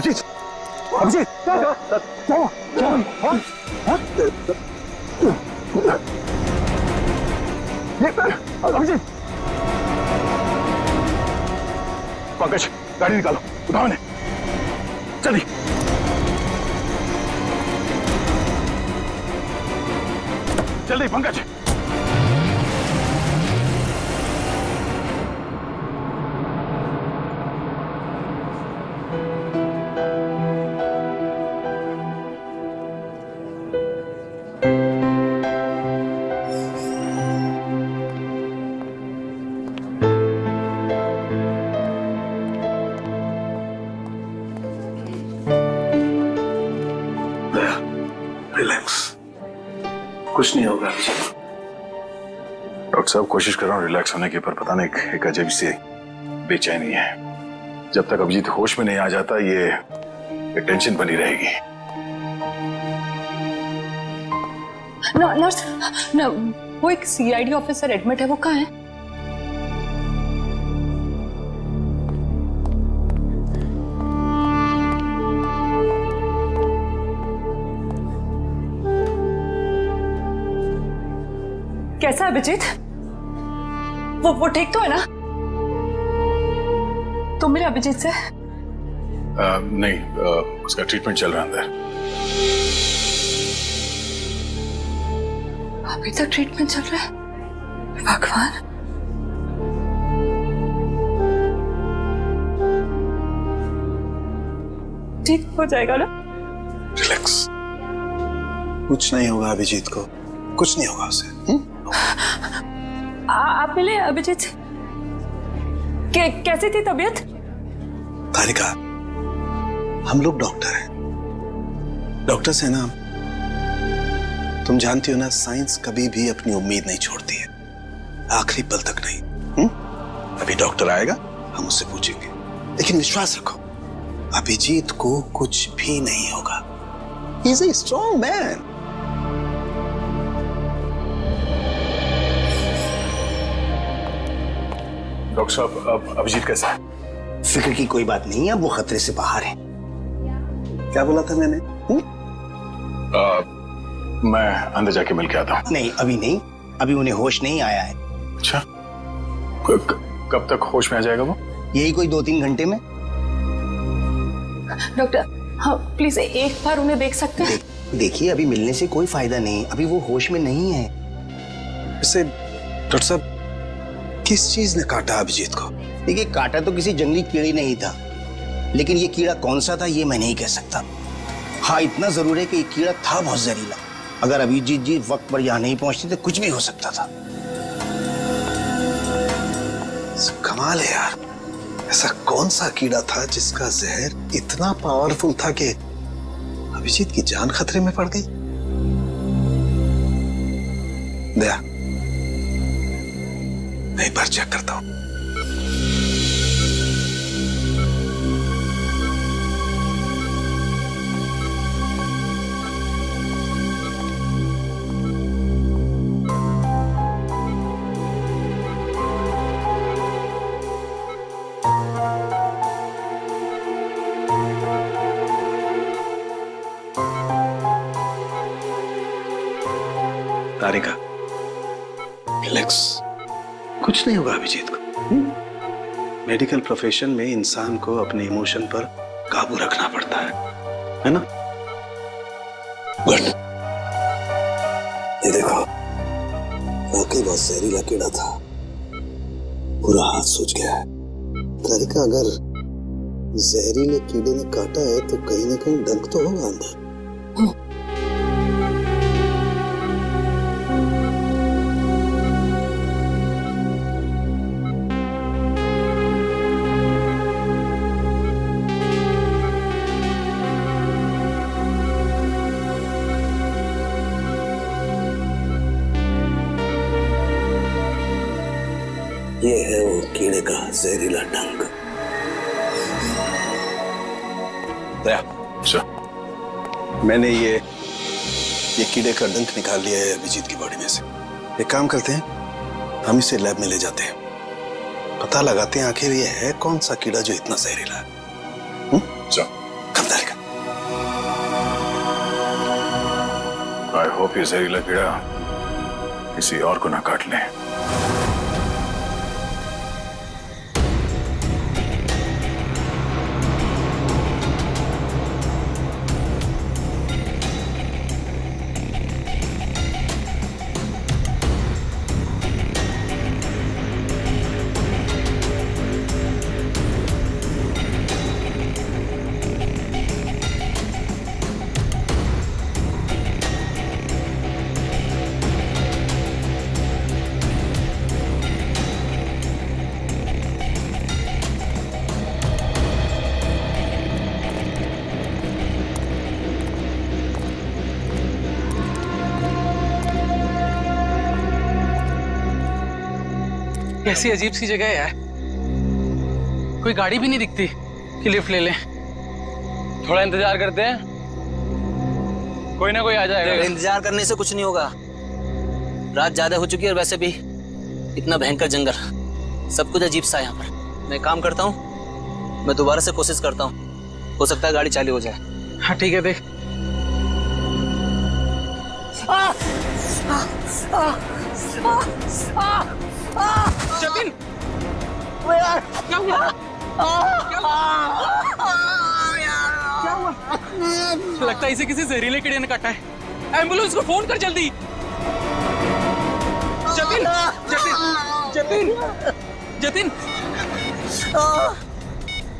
अभिजीत, अभिजीत, क्या अभिजीत, पंकज गाड़ी निकालो, उठाओ ने, जल्दी। जल्दी पंकज। रिलैक्स, कुछ नहीं होगा। डॉक्टर साहब कोशिश कर रहा हूँ रिलैक्स होने की, पर पता नहीं एक अजीब सी बेचैनी है। जब तक अभिजीत होश में नहीं आ जाता ये टेंशन बनी रहेगी। नर्स, वो एक सीआईडी ऑफिसर एडमिट है, वो कहाँ है? कैसा है अभिजीत? वो ठीक तो है ना? तुम मिले अभिजीत से? नहीं, उसका ट्रीटमेंट चल रहा है अंदर। अभी तक ट्रीटमेंट चल रहा है? भगवान। ठीक हो जाएगा ना? रिलैक्स, कुछ नहीं होगा अभिजीत को, कुछ नहीं होगा उसे। आप मिले अभिजीत से? कैसी थी तबीयत? तारिका, हम लोग डॉक्टर हैं, डॉक्टर से ना, तुम जानती हो ना, साइंस कभी भी अपनी उम्मीद नहीं छोड़ती है, आखिरी पल तक नहीं। अभी डॉक्टर आएगा, हम उससे पूछेंगे, लेकिन विश्वास रखो अभिजीत को कुछ भी नहीं होगा। He is a strong man. Doctor साहब, अब अभिजीत कैसा है? फिक्र की कोई बात नहीं है, अब वो खतरे से बाहर है। क्या बोला था मैंने? मैं अंदर जाके मिल के आता हूँ। नहीं, अभी नहीं, अभी उन्हें होश नहीं आया है। अच्छा, कब तक होश में आ जाएगा वो? यही कोई 2-3 घंटे में। डॉक्टर, हाँ प्लीज एक बार उन्हें देख सकते हैं? देखिए, अभी मिलने से कोई फायदा नहीं, अभी वो होश में नहीं है। वैसे डॉक्टर साहब, किस चीज ने काटा अभिजीत को? देखिए, काटा तो किसी जंगली कीड़े नहीं था, लेकिन ये कीड़ा कौन सा था ये मैं नहीं कह सकता। हाँ, इतना जरूर है कि ये कीड़ा था बहुत जहरीला। अगर अभिजीत जी वक्त पर यहाँ नहीं पहुंचते तो कुछ भी हो सकता था। कमाल है यार, ऐसा कौन सा कीड़ा था जिसका जहर इतना पावरफुल था कि अभिजीत की जान खतरे में पड़ गई? दया, मैं एक बार चेक करता हूं। तारिका, रिलैक्स, कुछ नहीं होगा अभिजीत को। मेडिकल प्रोफेशन में इंसान को अपने इमोशन पर काबू रखना पड़ता है ना? गुड। ये देखो, वाकई बहुत जहरीला कीड़ा था, पूरा हाथ सूज गया है। तारिका, अगर जहरीले कीड़े ने काटा है तो कहीं ना कहीं डंक तो होगा अंदर। ये है वो कीड़े का जहरीला डंक। दया, मैंने ये कीड़े का डंक निकाल लिया है अभिजीत की बॉडी में से। एक काम करते हैं, हम इसे लैब में ले जाते हैं, पता लगाते हैं आखिर ये है कौन सा कीड़ा जो इतना जहरीला है। आई होप ये जहरीला कीड़ा किसी और को ना काट ले। कैसी अजीब सी जगह है यार, कोई गाड़ी भी नहीं दिखती कि लिफ्ट ले लें। थोड़ा इंतजार करते हैं, कोई ना कोई आ जाएगा। इंतजार करने से कुछ नहीं होगा, रात ज्यादा हो चुकी है और वैसे भी इतना भयंकर जंगल, सब कुछ अजीब सा है यहाँ पर। मैं काम करता हूँ, मैं दोबारा से कोशिश करता हूँ, हो सकता है गाड़ी चालू हो जाए। हाँ ठीक है, देख। जतिन, क्या हुआ? क्या हुआ? लगता है इसे किसी जहरीले कीड़े ने काटा है। एम्बुलेंस को फोन कर जल्दी। जतिन, जतिन, जतिन, जतिन,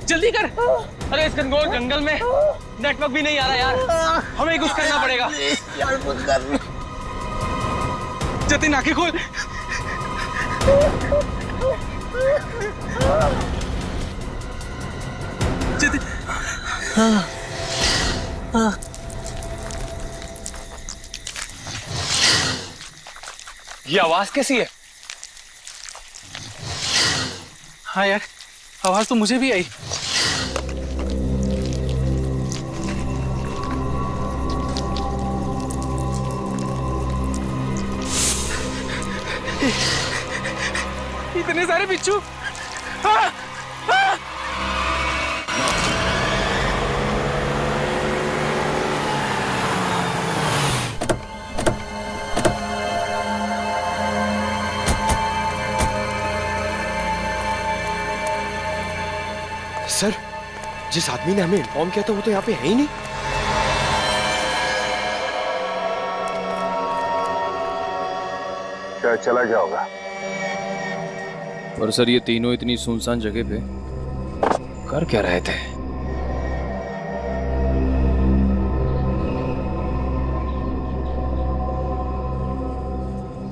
जल्दी कर। अरे इस घनघोर जंगल में नेटवर्क भी नहीं आ रहा यार, हमें कुछ करना पड़ेगा। जतिन आंखें खोल। जतिन, ये आवाज कैसी है? हाँ यार, आवाज तो मुझे भी आई। इतने सारे बिच्छू। हाँ, हाँ। सर, जिस आदमी ने हमें इन्फॉर्म किया था वो तो यहाँ पे है ही नहीं। क्या चला गया होगा? और सर ये तीनों इतनी सुनसान जगह पे कर क्या रहे थे?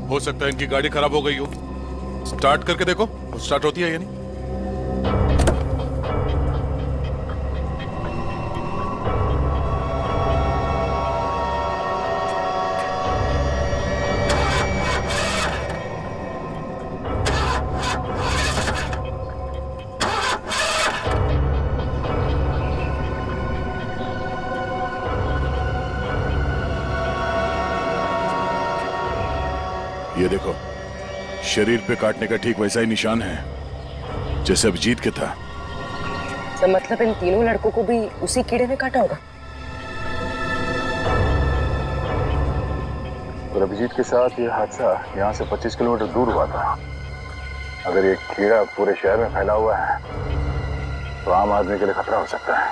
हो सकता है इनकी गाड़ी खराब हो गई हो। स्टार्ट करके देखो, स्टार्ट होती है या नहीं। ये देखो, शरीर पे काटने का ठीक वैसा ही निशान है जैसे अभिजीत के था। तो मतलब इन तीनों लड़कों को भी उसी कीड़े ने काटा होगा। और अभिजीत के साथ ये हादसा यहाँ से 25 किलोमीटर दूर हुआ था। अगर ये कीड़ा पूरे शहर में फैला हुआ है तो आम आदमी के लिए खतरा हो सकता है।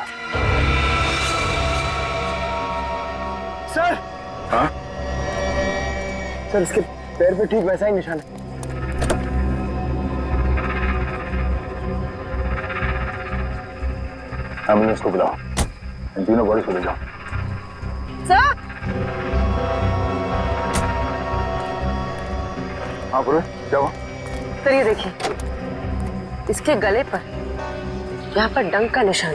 सर, हाँ? सर इसके पैर पे ठीक वैसा ही निशान है। एम्बुलेंस को बुलाओ, इन तीनों बॉडीज को ले जाओ। सर, हाँ बोलो, क्या हुआ? सर ये देखिए, इसके गले पर यहाँ पर डंक का निशान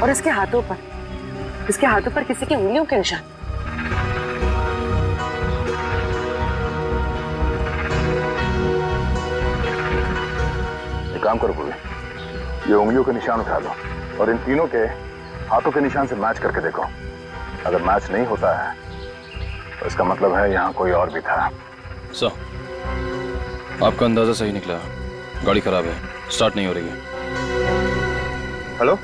और इसके हाथों पर किसी की उंगलियों के निशान। एक काम करो बोले, ये उंगलियों के निशान उठा लो और इन तीनों के हाथों के निशान से मैच करके देखो। अगर मैच नहीं होता है तो इसका मतलब है यहाँ कोई और भी था। सर, आपका अंदाजा सही निकला, गाड़ी खराब है, स्टार्ट नहीं हो रही है। हेलो,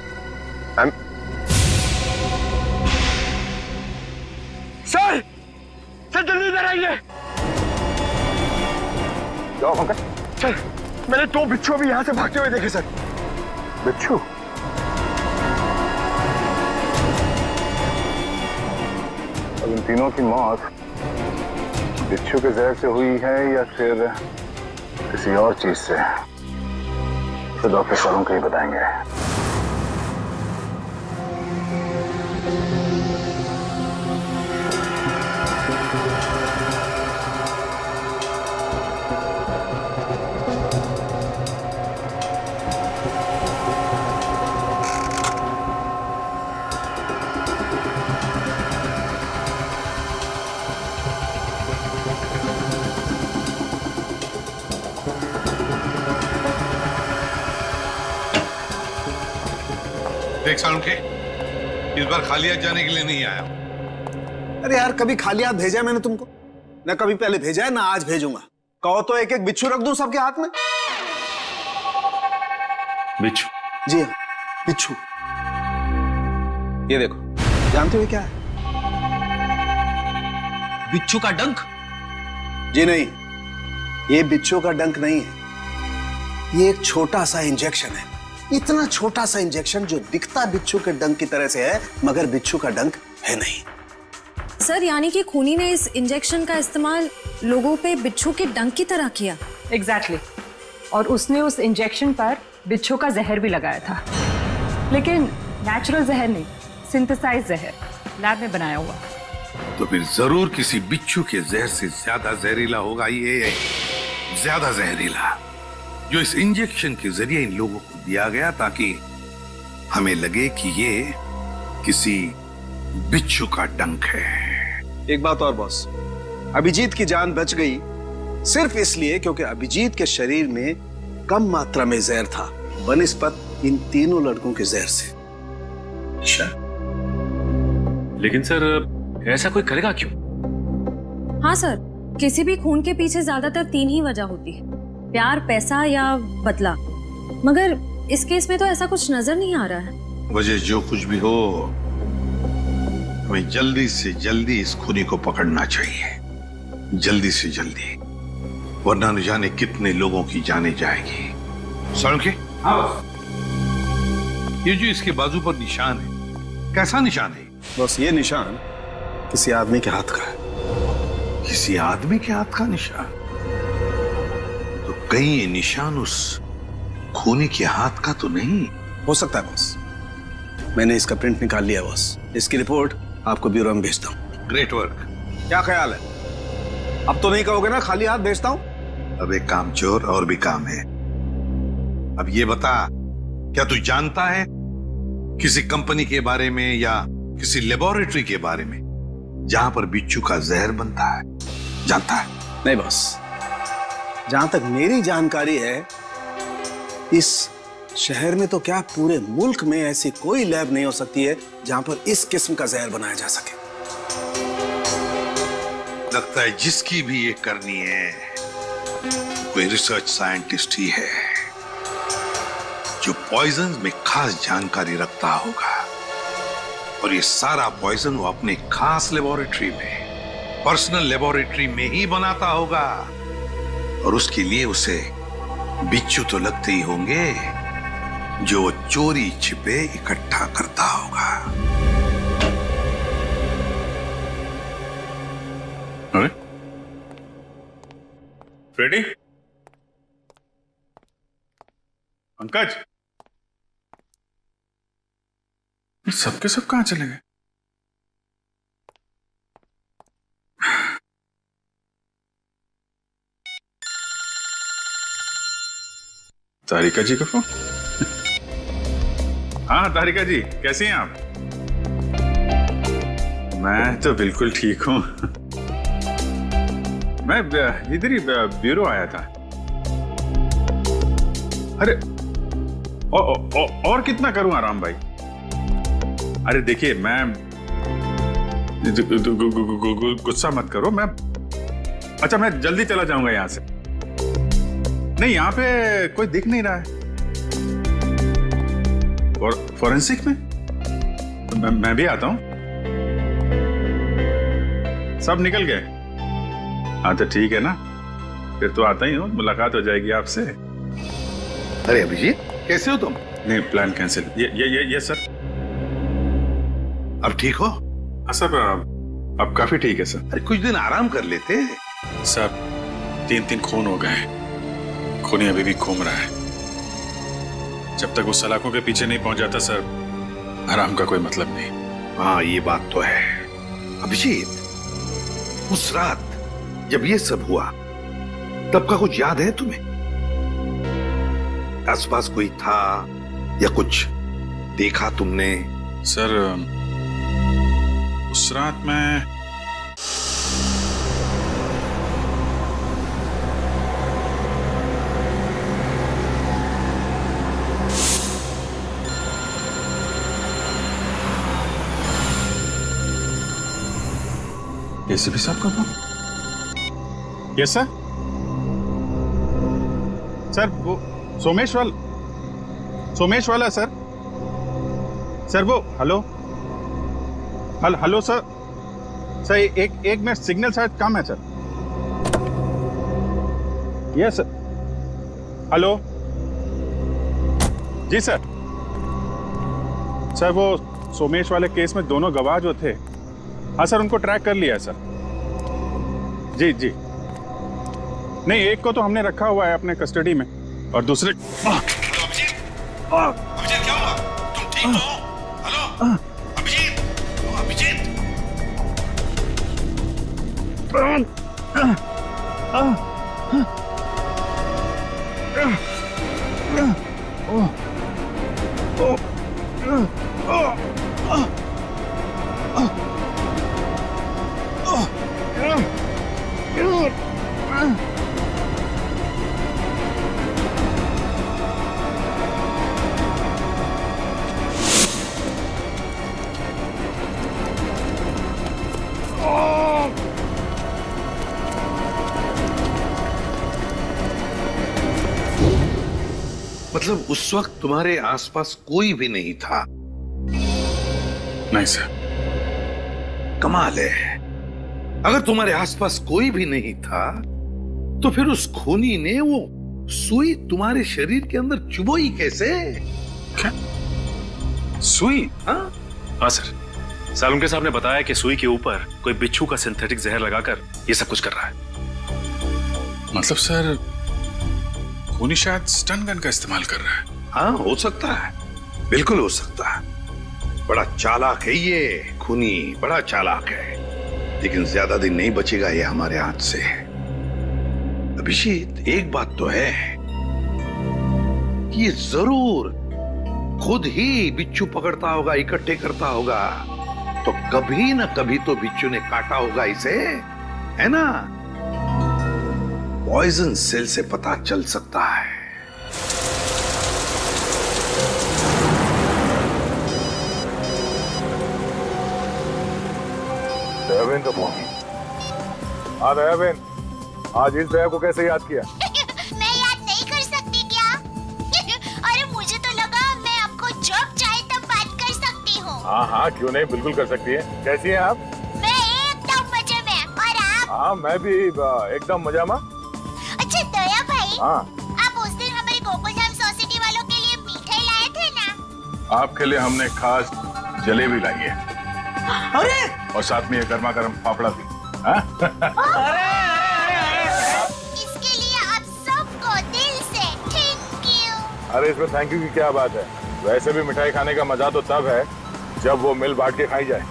सर, क्या हुआ पंकज? सर मैंने 2 बिच्छू अभी यहाँ से भागते हुए देखे सर। बिच्छू? अब इन तीनों की मौत बिच्छू के जहर से हुई है या फिर किसी और चीज से, तो डॉक्टर सालों को ही बताएंगे। देख सालुंखे, इस बार खाली हाथ जाने के लिए नहीं आया हूं। अरे यार, कभी खाली हाथ भेजा है मैंने तुमको? ना कभी पहले भेजा है ना आज भेजूंगा। कहो तो एक एक बिच्छू रख दूं सबके हाथ में। बिच्छू? जी हाँ, बिच्छू। ये देखो, जानते हो क्या है? बिच्छू का डंक? जी नहीं, ये बिच्छू का डंक नहीं है। ये एक छोटा सा इंजेक्शन है। इतना छोटा सा इंजेक्शन जो दिखता बिच्छू के डंक की तरह से है, मगर बिच्छू का डंक है नहीं। सर, यानी कि खूनी ने इस इंजेक्शन का इस्तेमाल लोगों पे बिच्छू के डंक की तरह किया। एग्जैक्टली। और उसने उस इंजेक्शन पर बिच्छू का जहर भी लगाया था, लेकिन नेचुरल जहर नहीं, सिंथेसाइज जहर, लैब में बनाया हुआ। तो फिर जरूर किसी बिच्छू के जहर से ज्यादा जहरीला होगा ये, ज्यादा जहरीला, जो इस इंजेक्शन के जरिए इन लोगों को दिया गया ताकि हमें लगे कि ये किसी बिच्छू का डंक है। एक बात और बॉस, अभिजीत की जान बच गई सिर्फ इसलिए क्योंकि अभिजीत के शरीर में कम मात्रा में जहर था बनिस्बत इन तीनों लड़कों के जहर से। अच्छा, लेकिन सर ऐसा कोई करेगा क्यों? हाँ सर, किसी भी खून के पीछे ज्यादातर 3 ही वजह होती है, प्यार, पैसा या बदला। मगर इस केस में तो ऐसा कुछ नजर नहीं आ रहा है। वजह जो कुछ भी हो, हमें जल्दी से जल्दी इस खूनी को पकड़ना चाहिए, जल्दी से जल्दी, वरना न जाने कितने लोगों की जाने जाएगी। सालुंखे? हाँ बस। ये जो इसके बाजू पर निशान है, कैसा निशान है? बस ये निशान किसी आदमी के हाथ का है। किसी आदमी के हाथ का निशान? तो कहीं ये निशान उस खूनी के हाथ का तो नहीं? हो सकता है बॉस, मैंने इसका प्रिंट निकाल लिया बॉस। इसकी रिपोर्ट आपको ब्यूरो में भेजता हूँ। Great work. क्या ख्याल है? अब तो नहीं कहोगे ना खाली हाथ भेजता हूँ? अब एक काम चोर और भी काम है। अब ये बता, क्या तू जानता है किसी कंपनी के बारे में या किसी लेबोरेटरी के बारे में जहां पर बिच्छू का जहर बनता है? जानता है? नहीं बॉस, जहां तक मेरी जानकारी है, इस शहर में तो क्या पूरे मुल्क में ऐसी कोई लैब नहीं हो सकती है जहां पर इस किस्म का जहर बनाया जा सके। लगता है जिसकी भी ये करनी है कोई रिसर्च साइंटिस्ट ही है जो पॉइजन में खास जानकारी रखता होगा, और ये सारा पॉइजन वो अपने खास लेबोरेटरी में, पर्सनल लेबोरेटरी में ही बनाता होगा, और उसके लिए उसे बिच्छू तो लगते ही होंगे जो वो चोरी छिपे इकट्ठा करता होगा। अरे फ्रेडी, पंकज, सबके सब कहां चले गए? तारिका जी का फोन? हाँ तारिका जी, कैसी हैं आप? मैं तो बिल्कुल ठीक हूं। मैं इधर ही ब्यूरो आया था। अरे और कितना करूं आराम भाई? अरे देखिए, मैं गुस्सा मत करो, मैं जल्दी चला जाऊंगा यहां से। नहीं, यहां पे कोई दिख नहीं रहा है। फॉरेंसिक में मैं भी आता हूं। सब निकल गए? हाँ तो ठीक है ना, फिर तो आता ही हूँ, मुलाकात हो जाएगी आपसे। अरे अभिजीत, कैसे हो तुम? नहीं, प्लान कैंसिल। ये सर। अब ठीक हो? हाँ सर, अब काफी ठीक है सर। अरे कुछ दिन आराम कर लेते। सर 3 खून हो गए, खूनी अभी भी घूम रहा है। जब तक वो सलाखों के पीछे नहीं पहुंच जाता सर, आराम का कोई मतलब नहीं। हाँ ये बात तो है। अभिजीत, उस रात जब ये सब हुआ तब का कुछ याद है तुम्हें? आसपास कोई था या कुछ देखा तुमने? सर उस रात मैं एसीपी साहब का फोन। Yes sir. सर वो सोमेश वाला सर। सर वो हेलो सर। सर एक मिनट, सिग्नल शायद कम है सर। Yes sir. हेलो जी सर। सर वो सोमेश वाले केस में दोनों गवाह जो थे, हाँ सर, उनको ट्रैक कर लिया है सर। जी नहीं, एक को तो हमने रखा हुआ है अपने कस्टडी में और दूसरे। अभिजीत क्या हुआ? तुम ठीक हो? हेलो अभिजीत, मतलब उस वक्त तुम्हारे आसपास कोई भी नहीं था? नहीं सर। कमाल है, अगर तुम्हारे आसपास कोई भी नहीं था तो फिर उस खूनी ने वो सुई तुम्हारे शरीर के अंदर चुभोई कैसे? क्या सुई? हाँ सर, सालुंके साहब ने बताया कि सुई के ऊपर कोई बिच्छू का सिंथेटिक जहर लगाकर ये सब कुछ कर रहा है। मतलब सर खूनी शायद स्टन गन का इस्तेमाल कर रहा है। हाँ हो सकता है, बिल्कुल हो सकता है। बड़ा चालाक है ये खूनी, बड़ा चालाक है, लेकिन ज्यादा दिन नहीं बचेगा ये हमारे हाथ से। अभिजीत एक बात तो है कि ये जरूर खुद ही बिच्छू पकड़ता होगा, इकट्ठे करता होगा, तो कभी ना कभी तो बिच्छू ने काटा होगा इसे, है ना? पॉइजन सेल से पता चल सकता है। दयाबेन का फोन। हाँ दयाबेन, आज इस दया को कैसे याद किया? मैं याद नहीं कर सकती क्या? अरे मुझे तो लगा मैं आपको जब चाहे तब बात कर सकती हूँ। हाँ क्यों नहीं, बिल्कुल कर सकती है। कैसी हैं आप? मैं एकदम मजे में, और आप? हाँ मैं भी एकदम मजा में। अच्छा दया भाई, हाँ आप उस दिन हमारे गोकुलधाम सोसाइटी वालों के लिए मिठाई लाए थे ना? आपके लिए हमने खास जलेबी लाई है। अरे और साथ में ये गर्मा गर्म पापड़ा भी। हाँ? इसके लिए आप सबको दिल से थैंक यू। अरे इसमें थैंक यू की क्या बात है? वैसे भी मिठाई खाने का मजा तो तब है जब वो मिल बांट के खाई जाए।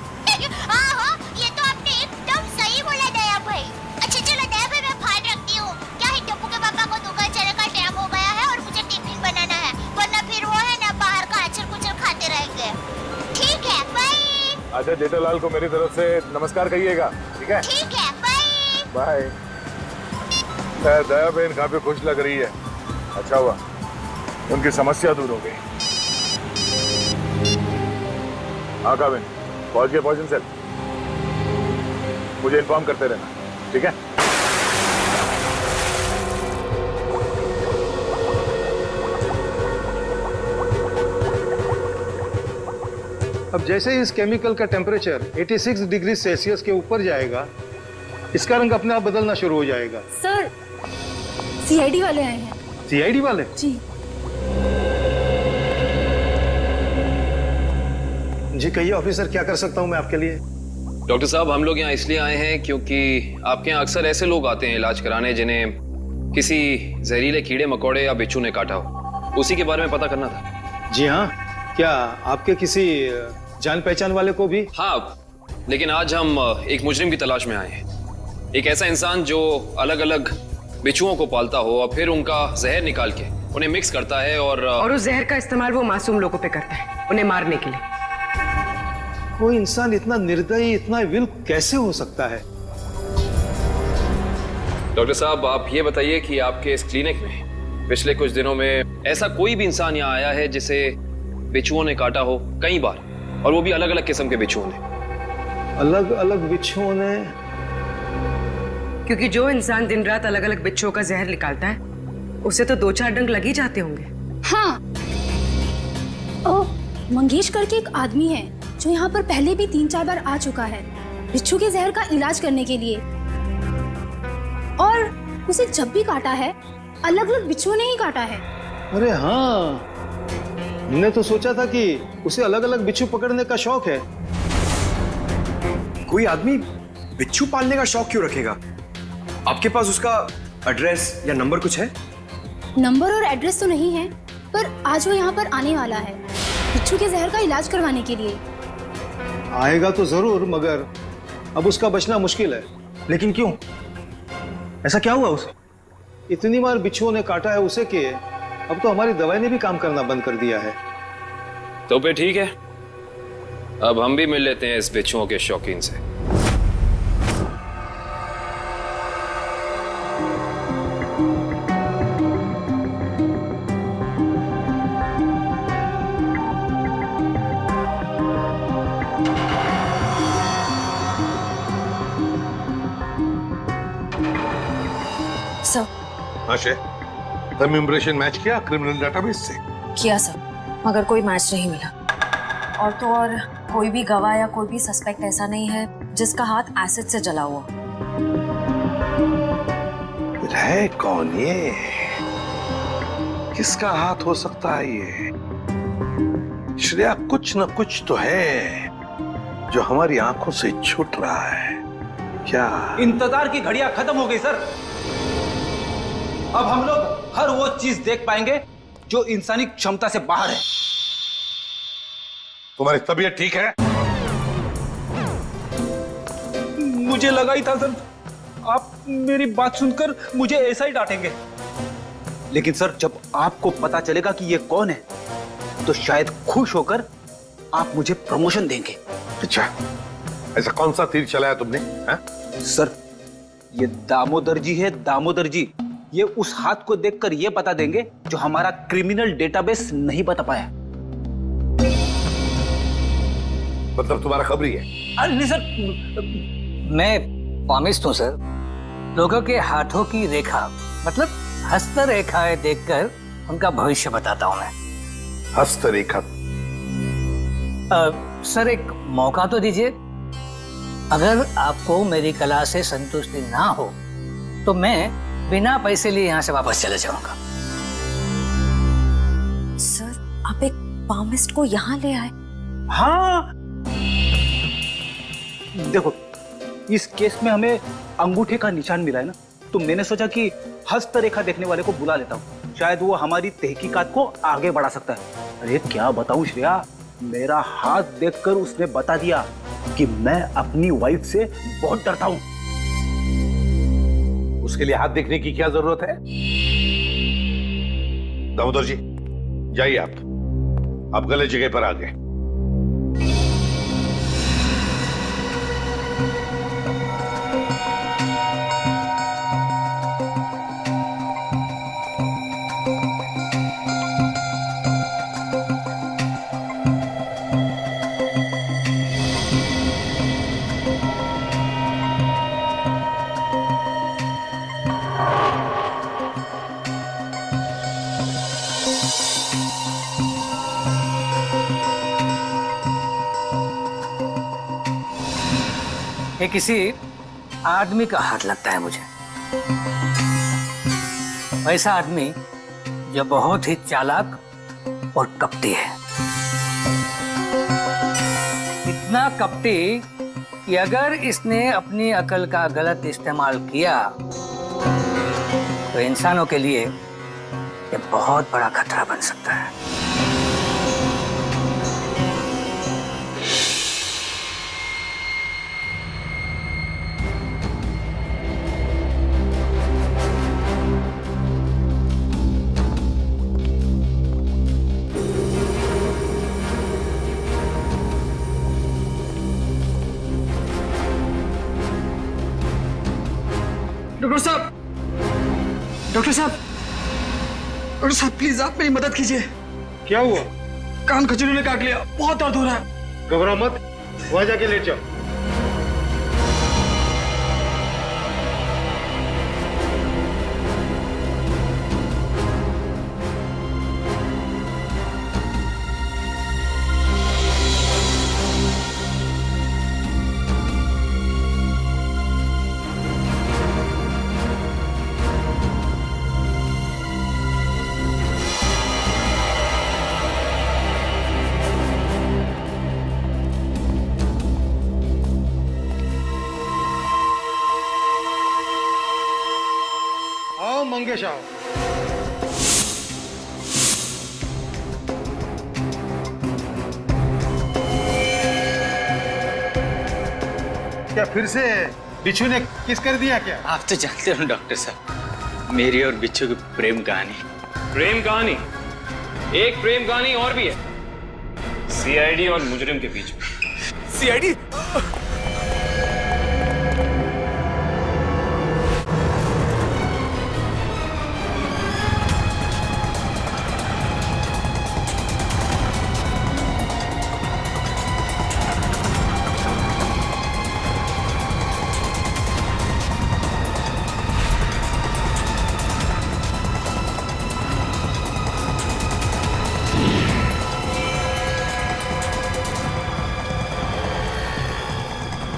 हाँ, ये तो आपने एकदम सही बोला दया भाई। अच्छा चलो दया भाई, मैं फोन रखती हूँ। क्या है, टप्पू के पापा को दुकान चलने का टाइम हो गया है और मुझे टिफिन बनाना है, वरना फिर वो है ना बाहर का अचर कुचर खाते रहेंगे। ठीक है, बाय। अच्छा जेठालाल को मेरी तरफ से नमस्कार कहिएगा, ठीक है? ठीक है, बाय। बाय। दया बहन काफी खुश लग रही है। अच्छा हुआ उनकी समस्या दूर हो गई। हाँ काबिन, पहुंच गए पॉइजन सेल। मुझे इन्फॉर्म करते रहना, ठीक है? अब जैसे ही इस केमिकल का टेम्परेचर 86 डिग्री सेल्सियस के ऊपर जाएगा, इसका रंग अपने आप बदलना शुरू हो जाएगा। सर सीआईडी वाले आए हैं। सीआईडी वाले? जी जी कहिए ऑफिसर, क्या कर सकता हूँ मैं आपके लिए? डॉक्टर साहब, हम लोग यहाँ इसलिए आए हैं क्योंकि आपके यहाँ अक्सर ऐसे लोग आते हैं इलाज कराने जिन्हें किसी जहरीले कीड़े मकोड़े या बिच्छू ने काटा हो। उसी के बारे में पता करना था। जी हाँ, क्या आपके किसी जान पहचान वाले को भी? हाँ, लेकिन आज हम एक मुजरिम की तलाश में आए हैं। एक ऐसा इंसान जो अलग अलग बिच्छुओं को पालता हो और फिर उनका जहर निकाल के उन्हें मिक्स करता है और उस जहर का इस्तेमाल वो मासूम लोगों पे करता है, उन्हें मारने के लिए। कोई इंसान इतना निर्दयी, इतना विल कैसे हो सकता है? डॉक्टर साहब, आप ये बताइए कि आपके इस क्लिनिक में पिछले कुछ दिनों में ऐसा कोई भी इंसान यहाँ आया है जिसे बिच्छुओं ने काटा हो कई बार, और वो भी अलग अलग किस्म के बिच्छुओं ने? अलग अलग बिच्छुओं ने? क्योंकि जो इंसान दिन रात अलग अलग बिच्छुओं का जहर निकालता है उसे तो 2-4 डंक लग ही जाते होंगे। हाँ, ओ मंगेश करके एक आदमी है जो यहाँ पर पहले भी 3-4 बार आ चुका है बिच्छू के जहर का इलाज करने के लिए, और उसे जब भी काटा है अलग अलग बिच्छुओं ने ही काटा है। अरे हाँ, हमने तो सोचा था कि उसे अलग अलग बिच्छू पकड़ने का शौक है। कोई आदमी बिच्छू पालने का शौक क्यों रखेगा? आपके पास उसका एड्रेस या नंबर कुछ है? नंबर और एड्रेस तो नहीं है, पर आज वो यहाँ पर आने वाला है बिच्छू के जहर का इलाज करवाने के लिए। आएगा तो जरूर, मगर अब उसका बचना मुश्किल है। लेकिन क्यों? ऐसा क्या हुआ उसे? इतनी बार बिच्छुओं ने काटा है उसे कि अब तो हमारी दवाई ने भी काम करना बंद कर दिया है। तो फिर ठीक है, अब हम भी मिल लेते हैं इस बिच्छुओं के शौकीन से। आशे, तुम इम्प्रेशन मैच किया क्रिमिनल डेटाबेस से? किया सर, मगर कोई मैच नहीं मिला। और तो और कोई भी गवाह या कोई भी सस्पेक्ट ऐसा नहीं है जिसका हाथ एसिड से जला हुआ। है कौन ये? किसका हाथ हो सकता है ये? श्रेया, कुछ न कुछ तो है जो हमारी आंखों से छूट रहा है। क्या? इंतजार की घड़ियां खत्म हो गई सर। अब हम लोग हर वो चीज देख पाएंगे जो इंसानी क्षमता से बाहर है। तुम्हारी तबीयत ठीक है? मुझे लगा ही था सर, आप मेरी बात सुनकर मुझे ऐसा ही डांटेंगे, लेकिन सर जब आपको पता चलेगा कि ये कौन है तो शायद खुश होकर आप मुझे प्रमोशन देंगे। अच्छा, ऐसा कौन सा तीर चलाया तुमने? हा? सर ये दामोदर जी है, दामोदर जी। ये उस हाथ को देखकर ये बता देंगे जो हमारा क्रिमिनल डेटाबेस नहीं बता पाया। मतलब तुम्हारा खबरी है? अरे नहीं सर, मैं पामिस्ट हूं सर। लोगों के हाथों की रेखा मतलब हस्तरेखाएं देखकर उनका भविष्य बताता हूं मैं। हस्तरेखा? सर एक मौका तो दीजिए। अगर आपको मेरी कला से संतुष्टि ना हो तो मैं बिना पैसे लिए यहाँ से वापस चले जाऊंगा। सर आप एक पामिस्ट को यहाँ ले आए? हाँ, देखो इस केस में हमें अंगूठे का निशान मिला है ना, तो मैंने सोचा कि हस्तरेखा देखने वाले को बुला लेता हूँ, शायद वो हमारी तहकीकात को आगे बढ़ा सकता है। अरे क्या बताऊं श्रेया, मेरा हाथ देखकर उसने बता दिया कि मैं अपनी वाइफ से बहुत डरता हूं। उसके लिए हाथ देखने की क्या जरूरत है? दामोदर जी जाइए, आप गलत जगह पर आ गए। ये किसी आदमी का हाथ लगता है मुझे। वैसा आदमी जो बहुत ही चालाक और कपटी है। इतना कपटी कि अगर इसने अपनी अकल का गलत इस्तेमाल किया तो इंसानों के लिए ये बहुत बड़ा खतरा बन सकता है। डॉक्टर साहब, डॉक्टर साहब, डॉक्टर साहब प्लीज आप मेरी मदद कीजिए। क्या हुआ? कान खजूरी ने काट लिया, बहुत दर्द हो रहा है। घबराओ मत, वहां जाके लेट जाओ। आओ मंगेश आओ। क्या फिर से बिच्छू ने किस कर दिया क्या? आप तो जानते हो डॉक्टर साहब, मेरी और बिच्छू की प्रेम कहानी। प्रेम कहानी? एक प्रेम कहानी और भी है, सीआईडी और मुजरिम के बीच में। सीआईडी?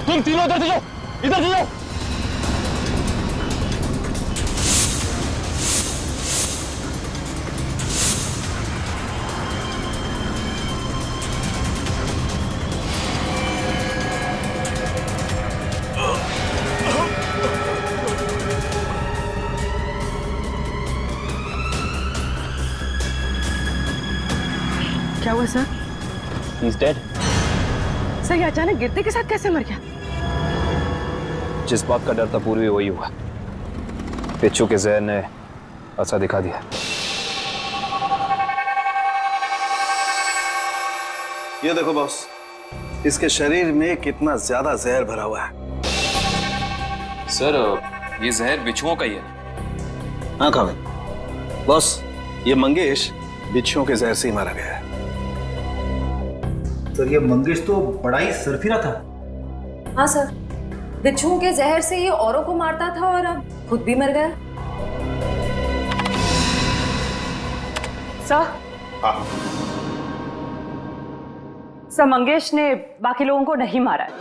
तुम तीनों इधर से जाओ, इधर से जाओ। क्या हुआ सर? He's dead. सर ये अचानक गिरने के साथ कैसे मर गया? जिस बात का डर था पूर्वी वही हुआ। बिच्छू के जहर ने असर दिखा दिया। ये देखो बॉस, इसके शरीर में कितना ज्यादा जहर भरा हुआ है। सर ये जहर बिच्छुओं का ही है। हाँ काबिल बॉस, ये मंगेश बिच्छुओं के जहर से ही मारा गया है। सर ये मंगेश तो बड़ा ही सरफिरा था। हाँ सर, बिच्छुओं के जहर से ये औरों को मारता था और अब खुद भी मर गया। सर, सर मंगेश ने बाकी लोगों को नहीं मारा है।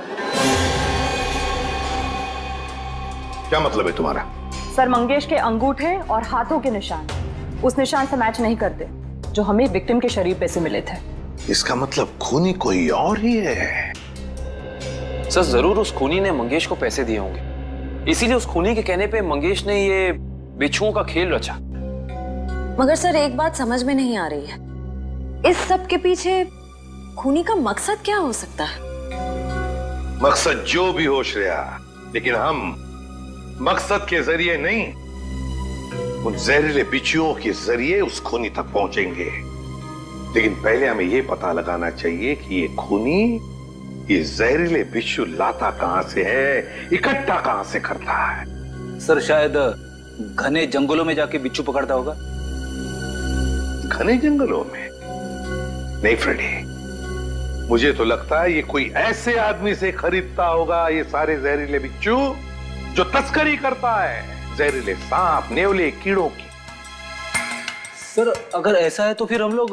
क्या मतलब है तुम्हारा? सर मंगेश के अंगूठे और हाथों के निशान उस निशान से मैच नहीं करते जो हमें विक्टिम के शरीर पे से मिले थे। इसका मतलब खूनी कोई और ही है। सर जरूर उस खूनी ने मंगेश को पैसे दिए होंगे, इसीलिए उस खूनी के कहने पे मंगेश ने ये बिच्छुओं का खेल रचा। मगर सर एक बात समझ में नहीं आ रही है, इस सब के पीछे खूनी का मकसद क्या हो सकता है? मकसद जो भी हो श्रेया, लेकिन हम मकसद के जरिए नहीं, उन जहरीले बिच्छुओं के जरिए उस खूनी तक पहुंचेंगे। लेकिन पहले हमें यह पता लगाना चाहिए कि ये खूनी ये जहरीले बिच्छू लाता कहां से है, इकट्ठा कहां से करता है। सर शायद घने जंगलों में जाके बिच्छू पकड़ता होगा। घने जंगलों में? नहीं फ्रेडी, मुझे तो लगता है ये कोई ऐसे आदमी से खरीदता होगा ये सारे जहरीले बिच्छू जो तस्करी करता है, जहरीले सांप, नेवले, कीड़ों की। सर अगर ऐसा है तो फिर हम लोग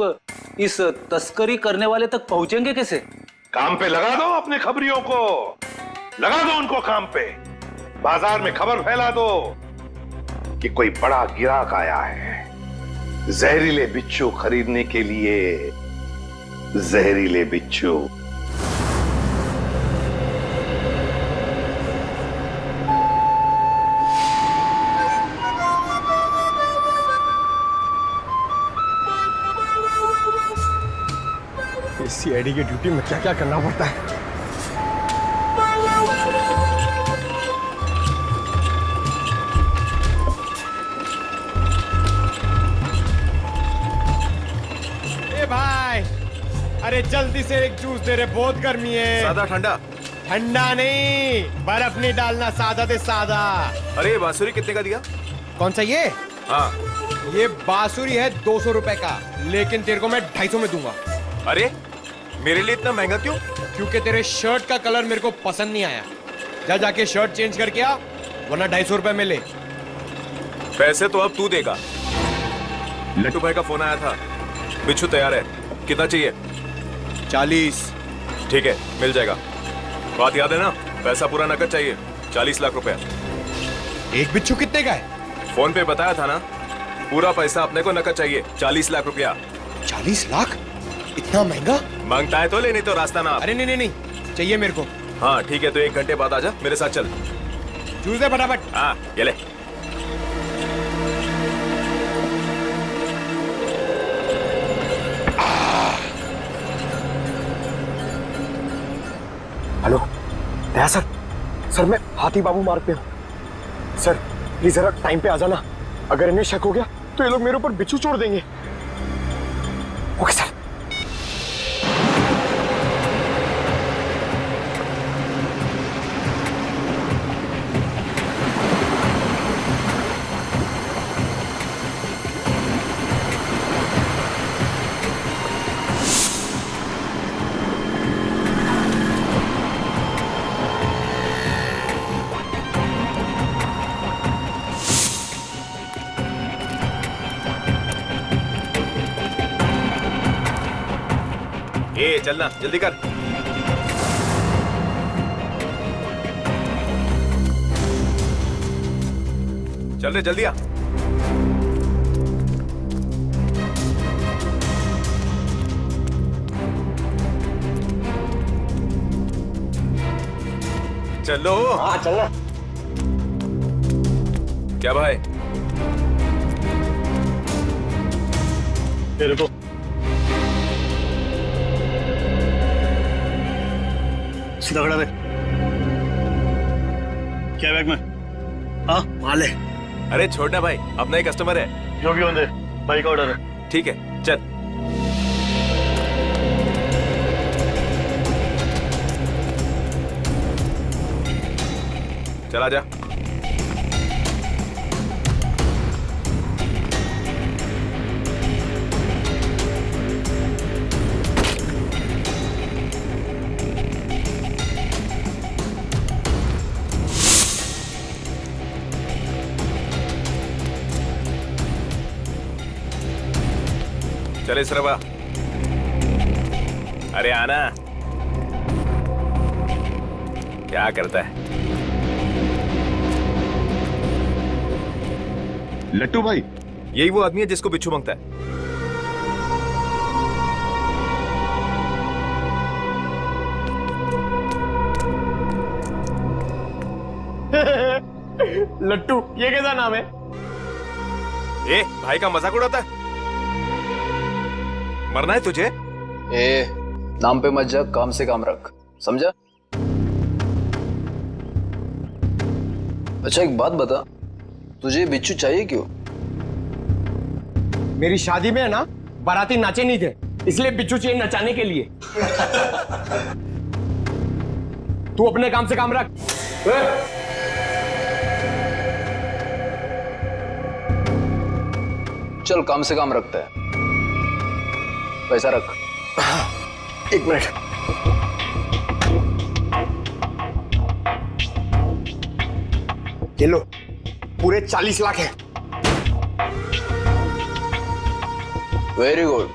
इस तस्करी करने वाले तक पहुंचेंगे कैसे? काम पे लगा दो अपने खबरियों को, लगा दो उनको काम पे, बाजार में खबर फैला दो कि कोई बड़ा गिराक आया है जहरीले बिच्छू खरीदने के लिए। जहरीले बिच्छू। सीआईडी की ड्यूटी में क्या क्या करना पड़ता है। ए भाई, अरे जल्दी से एक जूस दे रहे, बहुत गर्मी है। सादा ठंडा? ठंडा नहीं, बर्फ नहीं डालना, सादा दे सादा। अरे बांसुरी कितने का दिया? कौन सा ये? हाँ, ये बांसुरी है 200 रुपए का, लेकिन तेरे को मैं 250 में दूंगा। अरे मेरे लिए इतना महंगा क्यों? क्योंकि तेरे शर्ट का कलर मेरे को पसंद नहीं आया। जा जाके शर्ट चेंज करके आ, वरना 250 रुपए में ले। पैसे तो अब तू देगा। लट्टू भाई का फोन आया था, बिच्छू तैयार है। कितना चाहिए? 40। ठीक है, मिल जाएगा। बात याद है ना, पैसा पूरा नकद चाहिए। 40 लाख रुपए। एक बिच्छू कितने का है? फोन पे बताया था ना, पूरा पैसा अपने को नकद चाहिए। 40 लाख रुपया। 40 लाख? इतना महंगा? मांगता है तो ले, नहीं तो रास्ता ना। अरे नहीं नहीं नहीं, चाहिए मेरे को। हाँ ठीक है, तो 1 घंटे बाद आजा, मेरे साथ चल। जूस दे फटाफट। हाँ ये ले। हेलो दया सर, सर मैं हाथी बाबू मार्ग पे हूँ। सर प्लीज जरा टाइम पे आ जाना, अगर इन्हें शक हो गया तो ये लोग मेरे ऊपर बिच्छू छोड़ देंगे। Okay sir. ए चलना, जल्दी कर। चल रे, जल्दी आ। चलो। हाँ चलना। क्या भाई? तेरे को सीधा खड़ा रहे। क्या बैग में? हाँ माल है। अरे छोड़ना भाई, अपना ही कस्टमर है। जो भी होने दे, भाई का ऑर्डर है। ठीक है चल। चला जा। चले सरवा। अरे आना। क्या करता है? लट्टू भाई, यही वो आदमी है जिसको बिच्छू मांगता है। लट्टू, ये कैसा नाम है? ए भाई का मजाक उड़ाता है? मरना है तुझे? ए, नाम पे मत जा, काम से काम रख, समझा? अच्छा एक बात बता, तुझे बिच्छू चाहिए क्यों? मेरी शादी में है ना, बाराती नाचे नहीं थे, इसलिए बिच्छू चाहिए नचाने के लिए। तू अपने काम से काम रख। चल काम से काम रखता है, पैसा रख। 1 मिनट। ये लो, पूरे 40 लाख है। Very good.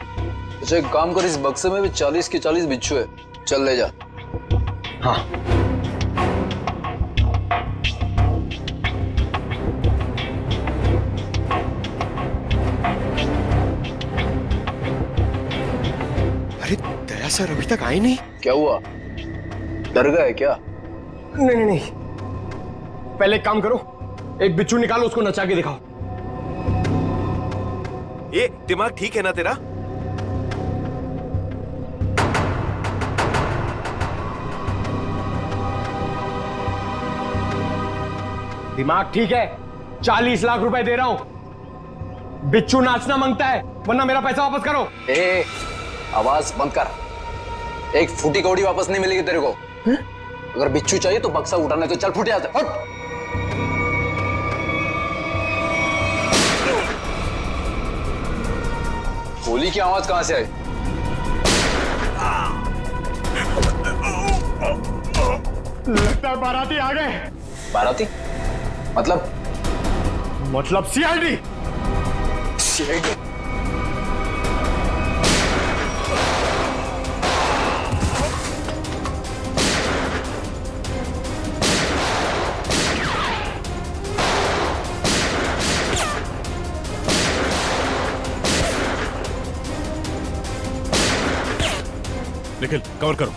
अच्छा एक काम कर, इस बक्से में भी 40 के 40 बिच्छू है, चल ले जा। हाँ दया सर अभी तक आए नहीं। क्या हुआ, डर गए क्या? नहीं नहीं नहीं, पहले एक काम करो, एक बिच्छू निकालो, उसको नचा के दिखाओ। ये दिमाग ठीक है ना तेरा? दिमाग ठीक है, 40 लाख रुपए दे रहा हूं। बिच्छू नाचना मांगता है, वरना मेरा पैसा वापस करो। ए, आवाज बंद कर। एक फूटी कौड़ी वापस नहीं मिलेगी तेरे को। अगर बिच्छू चाहिए तो बक्सा उठाने, तो चल फुट यहाँ से, फट। गोली की आवाज कहां से आई? लगता है बाराती आ गए। बाराती? मतलब सीआईडी। सीआईडी? निखिल कवर करो।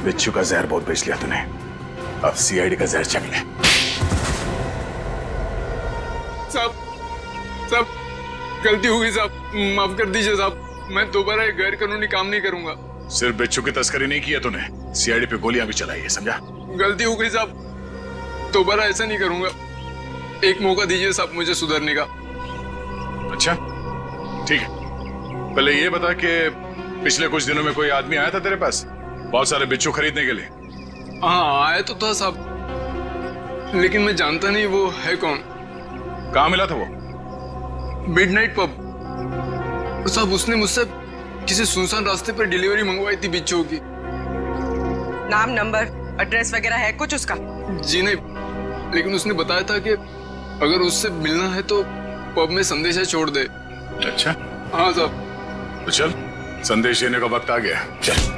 बिच्छू का जहर बहुत बेच लिया तूने, अब सीआईडी का जहर चख ले। साहब गलती हो गई साहब, माफ कर दीजिए साहब, मैं दोबारा एक गैर कानूनी काम नहीं करूंगा। सिर्फ बिच्छू की तस्करी नहीं की है तूने, सीआईडी पे गोलियां भी चलाई है, समझा? गलती हो गई साहब, दोबारा ऐसा नहीं करूंगा। एक मौका दीजिए साहब मुझे सुधरने का। अच्छा ठीक है, पहले ये बता कि पिछले कुछ दिनों में कोई आदमी आया था तेरे पास बहुत सारे बिच्छू खरीदने के लिए? हाँ आया तो था साहब, लेकिन मैं जानता नहीं वो है कौन। कहाँ मिला था वो? Midnight pub. साहब उसने मुझसे किसी सुनसान रास्ते पर डिलीवरी मंगवाई थी बिच्छू की। नाम, नंबर, एड्रेस वगैरह है कुछ उसका? जी नहीं, लेकिन उसने बताया था कि अगर उससे मिलना है तो पब में संदेशा छोड़ दे। अच्छा हाँ साहब। तो चल, संदेश देने का वक्त आ गया, चल।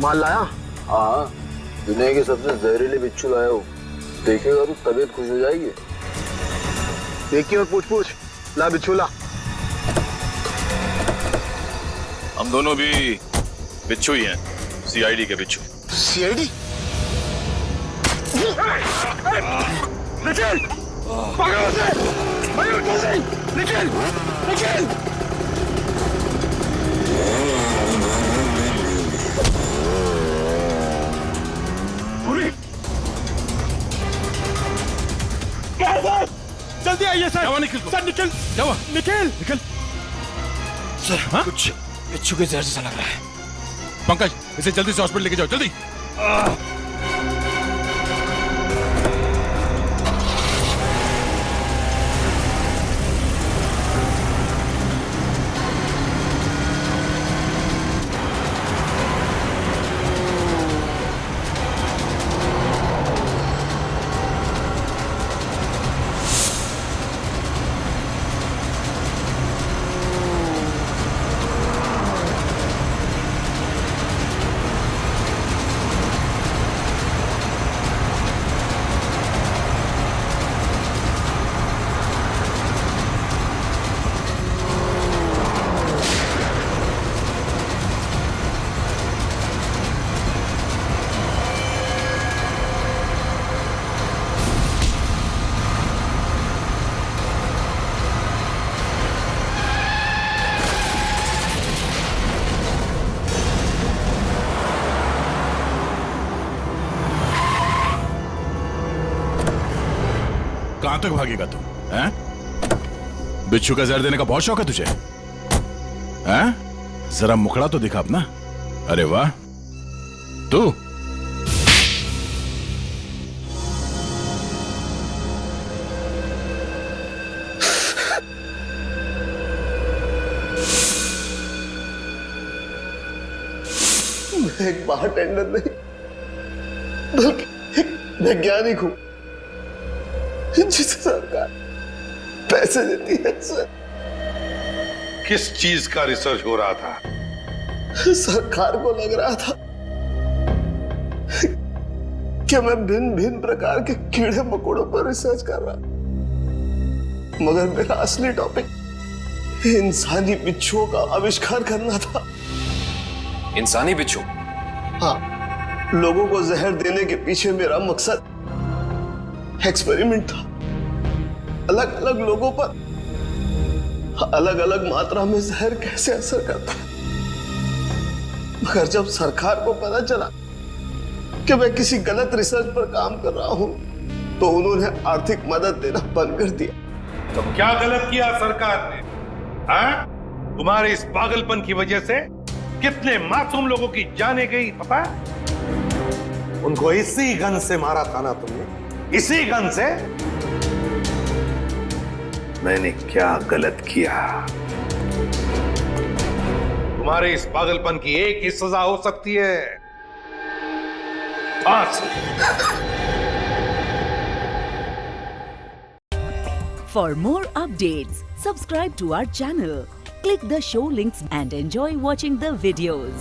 माल लाया? हाँ, दुनिया के सबसे जहरीले बिच्छू लाया हूँ, देखेगा तो तबीयत खुश हो जाएगी। देखिए और पूछ पूछ, ला बिच्छू ला। हम दोनों भी बिच्छू ही हैं, सीआईडी के बिच्छू। सीआईडी? निखिल! पकड़ो उसे! मयूर जल्दी! निखिल! निखिल! जल्दी आइए सर। क्या निखिल? सर निखिल! क्या हुआ? निखिल! निखिल! सर हाँ? कुछ बिच्छू के जहर जैसा लग रहा है। पंकज इसे जल्दी से हॉस्पिटल लेके जाओ, जल्दी। कहां तक भागेगा तू? हैं? बिच्छू का जहर देने का बहुत शौक है तुझे? हैं? जरा मुखड़ा तो दिखा अपना। अरे वाह, तू मैं एक बारटेंडर नहीं बल्कि एक वैज्ञानिक हूं जिसे सरकार पैसे देती है सर। किस चीज का रिसर्च हो रहा था? सरकार को लग रहा था कि मैं भिन्न भिन्न प्रकार के कीड़े मकोड़ों पर रिसर्च कर रहा, मगर मेरा असली टॉपिक इंसानी बिच्छुओं का आविष्कार करना था। इंसानी बिच्छू? हाँ, लोगों को जहर देने के पीछे मेरा मकसद एक्सपेरिमेंट था। अलग अलग लोगों पर अलग अलग मात्रा में जहर कैसे असर करता है। मगर जब सरकार को पता चला कि मैं किसी गलत रिसर्च पर काम कर रहा हूं, तो उन्होंने आर्थिक मदद देना बंद कर दिया। तो क्या गलत किया सरकार ने? हाँ? तुम्हारे इस पागलपन की वजह से कितने मासूम लोगों की जाने गई पता है? उनको इसी गन से मारा था ना तुमने? इसी गन से? मैंने क्या गलत किया? तुम्हारे इस पागलपन की एक ही सजा हो सकती है, फांसी। For more updates, subscribe to our channel, click the show links and enjoy watching the videos.